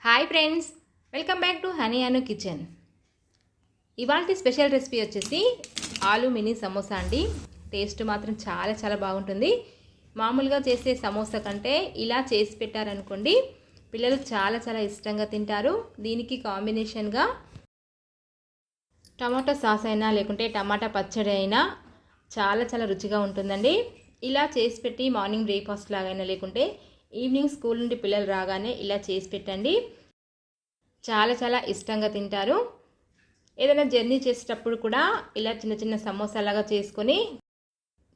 Hi friends, welcome back to honey Anu kitchen. ఇవాళ special recipe వచ్చేసి aloo mini samosa అండి. Taste మాత్రం చాలా చాలా బాగుంటుంది. మామూలుగా చేసే సమోసా కంటే ఇలా చేసి పెట్టారనుకోండి, పిల్లలు చాలా చాలా ఇష్టంగా తింటారు. దీనికి కాంబినేషన్గా టమాటా సాస్ అయినా లేకుంటే టమాటా పచ్చడి అయినా చాలా చాలా రుచిగా ఉంటుందండి. ఇలా చేసి పెట్టి మార్నింగ్ బ్రేక్ఫాస్ట్ లాగైనా లేకుంటే ఈవినింగ్ స్కూల్ నుండి పిల్లలు రాగానే ఇలా చేసి పెట్టండి. చాలా చాలా ఇష్టంగా తింటారు. ఏదైనా జర్నీ చేసేటప్పుడు కూడా ఇలా చిన్న చిన్న సమోసాలాగా చేసుకొని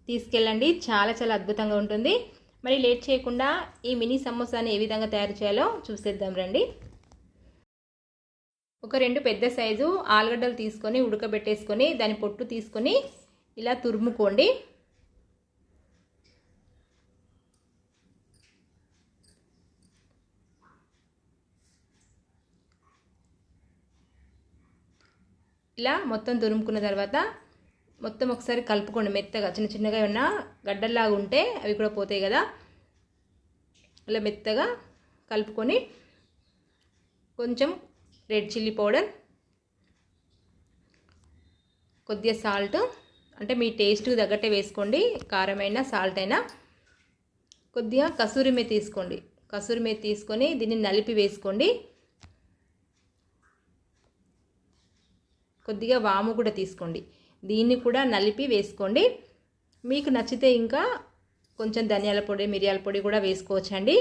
తీసుకెళ్ళండి. చాలా చాలా అద్భుతంగా ఉంటుంది. మరి లేట్ చేయకుండా ఈ మినీ సమోసాని ఏ విధంగా తయారు చేయాలో చూసేద్దాం రండి. ఒక 2 పెద్ద సైజు ఆలుగడ్డలు తీసుకొని ఉడకబెట్టేసుకొని దాని పొట్టు తీసుకొని ఇలా తురుముకోండి. ఇలా మొత్తం తురుముకున్న తర్వాత మొత్తం ఒకసారి కలుపుకోండి. మెత్తగా చిన్న చిన్నగా ఏమన్నా గడ్డల్లాగా ఉంటే అవి కూడా పోతాయి కదా. అలా మెత్తగా కలుపుకొని కొంచెం రెడ్ చిల్లీ పౌడర్, కొద్దిగా సాల్ట్, అంటే మీ టేస్ట్కి తగ్గట్టే వేసుకోండి, కారమైనా సాల్ట్ అయినా. కొద్దిగా కసూరి మేతి తీసుకోండి. కసూరి మేతి తీసుకొని దీన్ని నలిపి వేసుకోండి. కొద్దిగా వాము కూడా తీసుకోండి, దీన్ని కూడా నలిపి వేసుకోండి. మీకు నచ్చితే ఇంకా కొంచెం ధనియాల పొడి, మిరియాల పొడి కూడా వేసుకోవచ్చండి.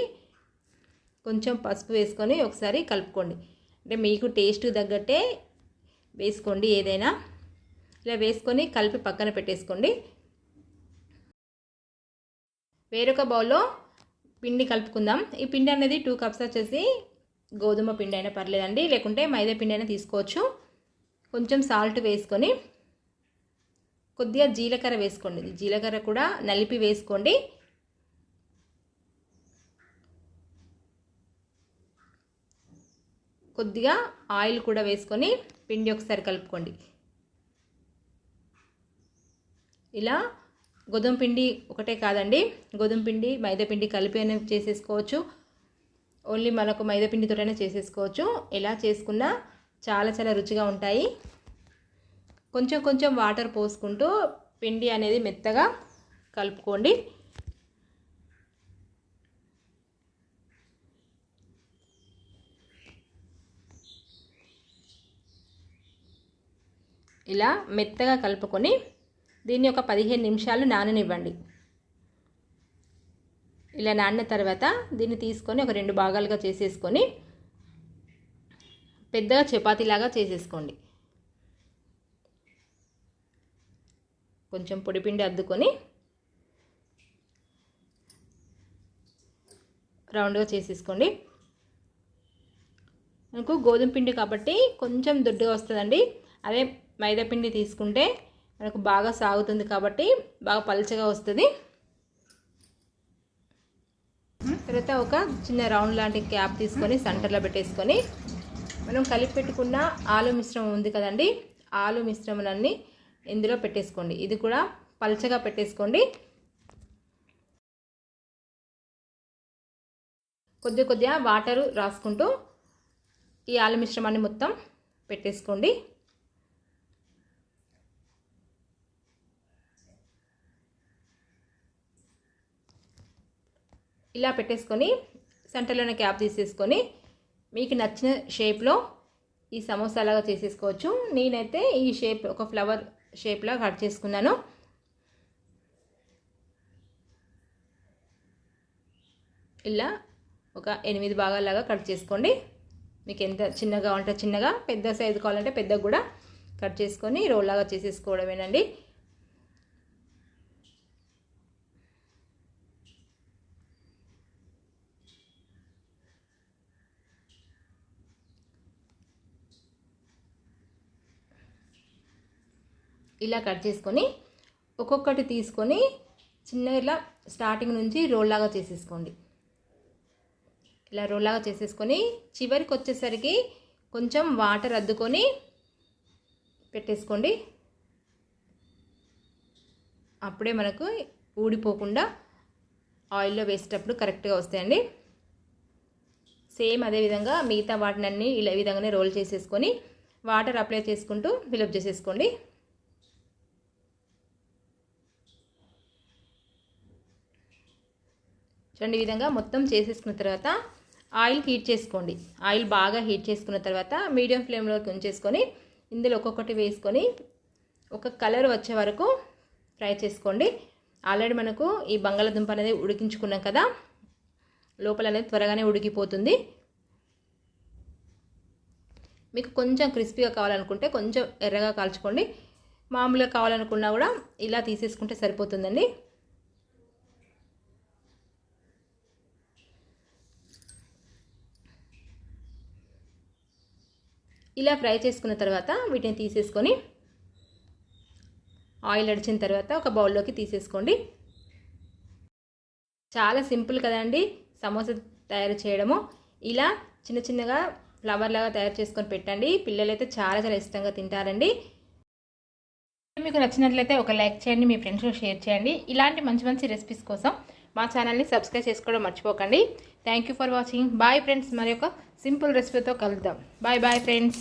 కొంచెం పసుపు వేసుకొని ఒకసారి కలుపుకోండి. అంటే మీకు టేస్ట్ తగ్గట్టే వేసుకోండి ఏదైనా. ఇలా వేసుకొని కలిపి పక్కన పెట్టేసుకోండి. వేరొక బౌల్లో పిండి కలుపుకుందాం. ఈ పిండి అనేది 2 కప్స్ వచ్చేసి గోధుమ పిండి అయినా పర్లేదండి, లేకుంటే మైదా పిండి అయినా తీసుకోవచ్చు. కొంచెం సాల్ట్ వేసుకొని కొద్దిగా జీలకర్ర వేసుకోండి. జీలకర్ర కూడా నలిపి వేసుకోండి. కొద్దిగా ఆయిల్ కూడా వేసుకొని పిండి ఒకసారి కలుపుకోండి. ఇలా గోధుమ పిండి ఒకటే కాదండి, గోధుమ పిండి మైదా పిండి కలిపి అయినా చేసేసుకోవచ్చు, ఓన్లీ మనకు మైదా పిండితోటైనా చేసేసుకోవచ్చు. ఎలా చేసుకున్నా చాలా చాలా రుచిగా ఉంటాయి. కొంచెం కొంచెం వాటర్ పోసుకుంటూ పిండి అనేది మెత్తగా కలుపుకోండి. ఇలా మెత్తగా కలుపుకొని దీన్ని ఒక 15 నిమిషాలు నాననివ్వండి. ఇలా నానిన తర్వాత దీన్ని తీసుకొని ఒక 2 భాగాలుగా చేసేసుకొని పెద్దగా చపాతీలాగా చేసేసుకోండి. కొంచెం పొడిపిండి అద్దుకొని రౌండ్గా చేసేసుకోండి. మనకు గోధుమ పిండి కాబట్టి కొంచెం దొడ్డుగా వస్తుందండి. అదే మైదా పిండి తీసుకుంటే మనకు బాగా సాగుతుంది కాబట్టి బాగా పలుచగా వస్తుంది. తర్వాత ఒక చిన్న రౌండ్ లాంటి క్యాప్ తీసుకొని సెంటర్లో పెట్టేసుకొని మనం కలిపి పెట్టుకున్న ఆలు మిశ్రమం ఉంది కదండి, ఆలు మిశ్రమాన్ని ఇందులో పెట్టేసుకోండి. ఇది కూడా పల్చగా పెట్టేసుకోండి. కొద్ది కొద్దిగా వాటరు రాసుకుంటూ ఈ ఆలు మిశ్రమాన్ని మొత్తం పెట్టేసుకోండి. ఇలా పెట్టేసుకొని సెంటర్లోనే క్యాప్ తీసేసుకొని మీకు నచ్చిన షేప్లో ఈ సమోసా లాగా చేసేసుకోవచ్చు. నేనైతే ఈ షేప్ ఒక ఫ్లవర్ షేప్లా కట్ చేసుకున్నాను. ఇలా ఒక 8 భాగాలాగా కట్ చేసుకోండి. మీకు ఎంత చిన్నగా ఉంటే చిన్నగా, పెద్ద సైజు కావాలంటే పెద్దగా కూడా కట్ చేసుకొని రోల్ లాగా చేసేసుకోవడమేనండి. ఇలా కట్ చేసుకొని ఒక్కొక్కటి తీసుకొని చిన్నగా ఇలా స్టార్టింగ్ నుంచి రోల్ లాగా చేసేసుకోండి. ఇలా రోల్ లాగా చేసేసుకొని చివరికి వచ్చేసరికి కొంచెం వాటర్ అద్దుకొని పెట్టేసుకోండి. అప్పుడే మనకు ఊడిపోకుండా ఆయిల్లో వేసేటప్పుడు కరెక్ట్గా వస్తాయండి. సేమ్ అదే విధంగా మిగతా వాటినన్నీ ఇలా ఈ విధంగానే రోల్ చేసేసుకొని వాటర్ అప్లై చేసుకుంటూ ఫిలప్ చేసేసుకోండి. చూడండి ఈ విధంగా మొత్తం చేసేసుకున్న తర్వాత ఆయిల్ హీట్ చేసుకోండి. ఆయిల్ బాగా హీట్ చేసుకున్న తర్వాత మీడియం ఫ్లేమ్లోకి ఉంచేసుకొని ఇందులో ఒక్కొక్కటి వేసుకొని ఒక కలర్ వచ్చే వరకు ఫ్రై చేసుకోండి. ఆల్రెడీ మనకు ఈ బంగాళదుంప అనేది ఉడికించుకున్నాం కదా, లోపల అనేది త్వరగానే ఉడికిపోతుంది. మీకు కొంచెం క్రిస్పీగా కావాలనుకుంటే కొంచెం ఎర్రగా కాల్చుకోండి. మామూలుగా కావాలనుకున్నా కూడా ఇలా తీసేసుకుంటే సరిపోతుందండి. ఇలా ఫ్రై చేసుకున్న తర్వాత వీటిని తీసేసుకొని ఆయిల్ అడిచిన తర్వాత ఒక బౌల్లోకి తీసేసుకోండి. చాలా సింపుల్ కదండి సమోసా తయారు చేయడము. ఇలా చిన్న చిన్నగా ఫ్లవర్ లాగా తయారు చేసుకొని పెట్టండి. పిల్లలైతే చాలా చాలా ఇష్టంగా తింటారండి. మీకు నచ్చినట్లయితే ఒక లైక్ చేయండి, మీ ఫ్రెండ్స్తో షేర్ చేయండి. ఇలాంటి మంచి మంచి రెసిపీస్ కోసం మా ఛానల్ని సబ్స్క్రైబ్ చేసుకోవడం మర్చిపోకండి. Thank you for watching. Bye friends. మరి ఒక సింపుల్ రెసిపీతో కలుద్దాం. Bye bye friends.